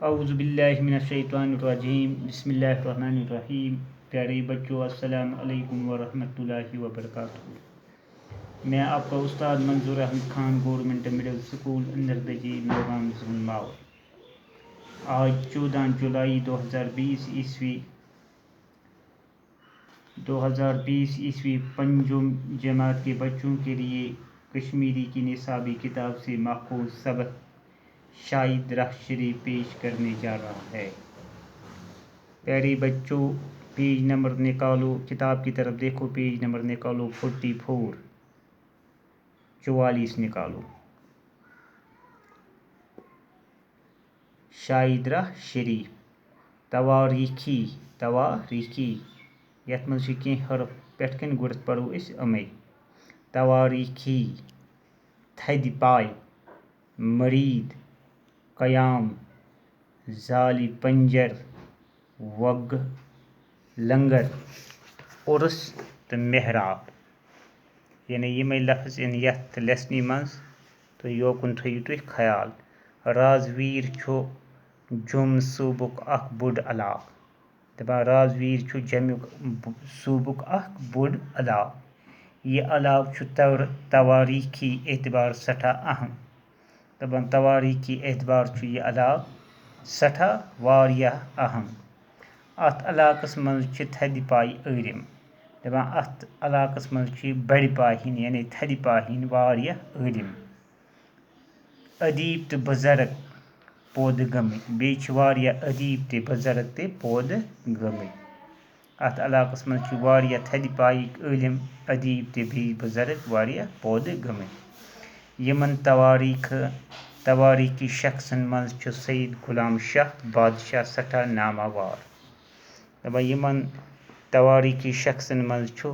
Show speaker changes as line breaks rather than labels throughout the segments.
اعوذ باللہ من الشیطان الرجیم بسم اللہ الرحمن الرحیم. پیارے بچوں السلام علیکم ورحمۃ اللہ وبرکاتہ. میں آپ کا استاد Manzoor Ahmad Khan government middle school اندردجی نوگام ضلع ماؤ. آج 14 جولائی 2020 عیسوی پنجم جماعت کے بچوں کے لیے کشمیری کی نصابی کتاب سے ماخوذ سبق شاہدہ شریف پیش کرنے جا رہا ہے. پیارے بچوں پیج نمبر نکالو، کتاب کی طرف دیکھو، پیج نمبر نکالو 44 44 نکالو. شاہدہ شریف تواریخی یتھ منٛز چھِ کینٛہہ حرف پٮ۪ٹھ کَنۍ گۄڈٕنٮ۪تھ پَرو أسۍ یِمَے. تواریخی، تھدِ پاے، مریٖد، قیام، زالہِ پنجر، وگہٕ، لنگر، عرس تہٕ محراب. یعنی یِمَے لفظ یِن یَتھ لیسنہِ منٛز تہٕ یوکُن تھٲیِو تُہۍ خیال. رازویٖر چھُ جوٚم صوٗبُک اکھ بوٚڑ علاقہٕ. دَپان رازویٖر چھُ جوٚمُک صوٗبُک اکھ بوٚڑ علاقہٕ. یہِ علاقہٕ چھُ تواریٖخی اعتبار سٮ۪ٹھاہ اہم. دَپان تواریٖخی اعتبار چھُ یہِ علاقہٕ سٮ۪ٹھاہ واریاہ اہم. اَتھ علاقَس منٛز چھِ تھدِ پایہِ ٲرِم. دَپان اَتھ علاقَس منٛز چھِ بَڑِ پایہِ ہِنٛدۍ یعنی تھدِ پایہِ ہِنٛدۍ واریاہ ٲرِم. ادیٖب تہٕ بُزرگ پٲدٕ گٔمٕتۍ. بیٚیہِ چھِ واریاہ ادیٖب تہِ بُزرگ تہِ پٲدٕ گٔمٕتۍ. اَتھ علاقَس منٛز چھِ واریاہ تھدِ پایِکۍ عٲلِم، ادیٖب تہِ بیٚیہِ بُزرگ واریاہ پٲدٕ گٔمٕتۍ. یِمن تواریٖخی شخصن منٛز چھُ سید غلام شاہ بادشاہ سٮ۪ٹھاہ ناماوار. دَپان یِمن تواریٖخی شخصن منٛز چھُ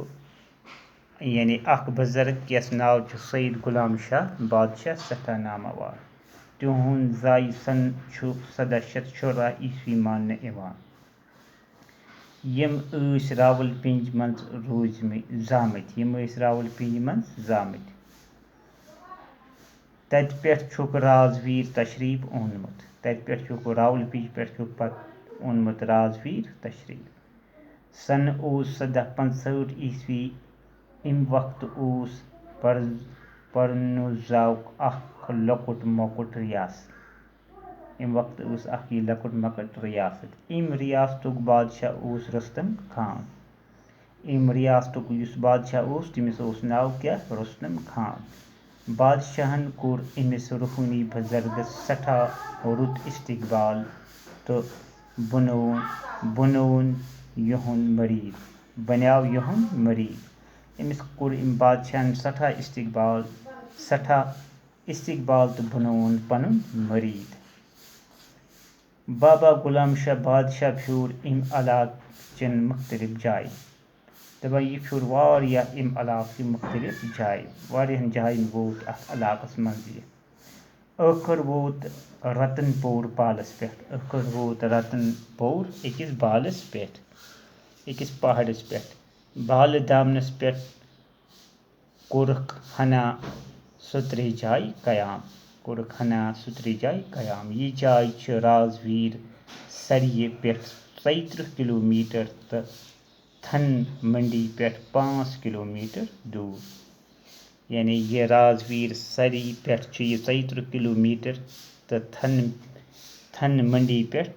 یعنی اکھ بُزرگ یَس ناو چھُ سید غلام شاہ بادشاہ سٮ۪ٹھاہ ناماوار. تِہُنٛد زایہِ سن چھُ 1714 عیسوی ماننہٕ یِوان. یِم ٲسۍ راولپنٛجہِ منٛز زامٕتۍ. تَتہِ پٮ۪ٹھ چھُکھ رازویٖر تشریٖف اوٚنمُت. راولپنٛجہِ پٮ۪ٹھ چھُکھ پتہٕ اوٚنمُت رازویٖر تشریٖف. سن اوس 1765 عیسوی. اَمہِ وقتہٕ اوس پرنوزاہُک اکھ لۄکُٹ مۄکُٹ ریاست. اَمہِ ریاستُک بادشاہ اوس رستم خان. اَمہِ ریاستُک یُس بادشاہ اوس تٔمِس اوس ناو کیٛاہ؟ رستم خان. بادشاہن کوٚر أمِس روحٲنی بُزرگس سٮ۪ٹھاہ رُت استقبال تہٕ بنیٛوو یِہُنٛد مریٖد. أمِس کوٚر أمۍ بادشاہن سٮ۪ٹھاہ استقبال تہٕ بنووُن پنُن مریٖد. بابا غلام شاہ بادشاہ پھیوٗر اَمہِ علاقہٕ چٮ۪ن مختلف جایَن. دَپان یہِ پھیوٗر واریاہ اَمہِ علاقہٕ مختلف جایہِ. واریاہن جاین ووت اَتھ علاقس منٛز یہِ. ٲخٕر ووت رتن پور بالس پٮ۪ٹھ. أکِس پہاڑس پٮ۪ٹھ. بالہٕ دامنس پٮ۪ٹھ کوٚرُکھ ہنا سُترے جاے قیام. یہِ جاے چھِ رازویٖر سریہِ پٮ۪ٹھ 33 کِلومیٖٹر تہٕ تھن منڈی پٮ۪ٹھ 5 کِلومیٖٹر دوٗر. یعنی یہِ رازویٖر سری پٮ۪ٹھ چھِ یہِ 33 کِلومیٖٹر تہٕ تھن منڈی پٮ۪ٹھ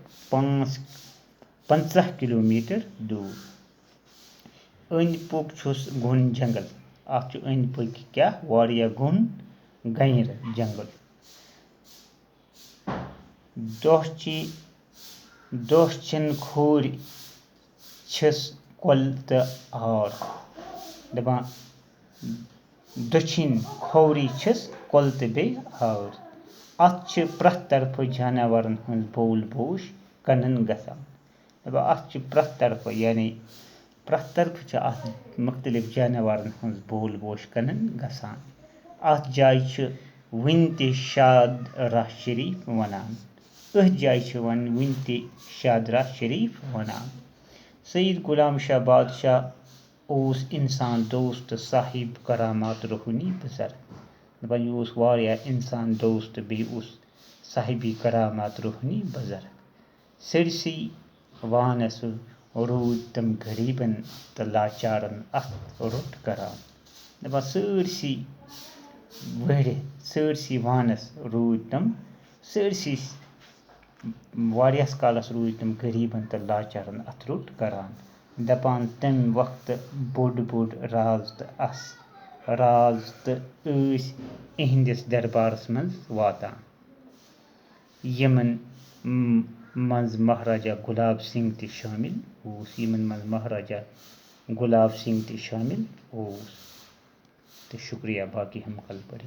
50 کِلومیٖٹر دوٗر. أنٛدۍ پوٚک چھُس گھُن جنگل. اَتھ چھُ أنٛدۍ پٔکۍ کیٛاہ؟ واریاہ گھنیر جنگل. دۄچھِن کھوورِ چھِس کۄل تہٕ ہار. دَپان دٔچھِنۍ کھوورِ چھِس کۄل تہٕ بیٚیہِ ہار. اَتھ چھِ پرٛٮ۪تھ طرفہٕ جاناوارن ہٕنٛز بول بوش کنن گژھان. دَپان اَتھ چھِ پرٛٮ۪تھ طرفہٕ چھِ اَتھ مختلف جاناوارن ہٕنٛز بول بوش کنن گژھان. اَتھ جایہِ چھِ وُنہِ تہِ شاہدہ شریف وَنان. سید غلام شاہ بادشاہ اوس اِنسان دوست تہٕ صاحب کرامات روحٲنی بُزرگ. دَپان یہِ اوس واریاہ اِنسان دوست تہٕ بیٚیہِ اوس صاحبِ کرامات روحٲنی بُزرگ. سٲرسٕے وانَس روٗدۍ تِم غریٖبن تہٕ لاچارن اَتھ روٚٹ کران. دَپان سٲرسٕے ؤڑِتھ سٲرسٕے وانَس روٗدۍ تِم سٲرسٕے واریاہَس کالَس روٗدۍ تِم غریٖبن تہٕ لاچارن اَتھ روٚٹ کران. دَپان تَمہِ وقتہٕ بوٚڑ راز تہٕ ٲسۍ اِہنٛدِس دربارس منٛز واتان، یِمن منٛز مہاراجا گُلاب سِنگھ تہِ شٲمِل اوس. تہٕ شُکریہ. باقی ہم کل پڑھیں.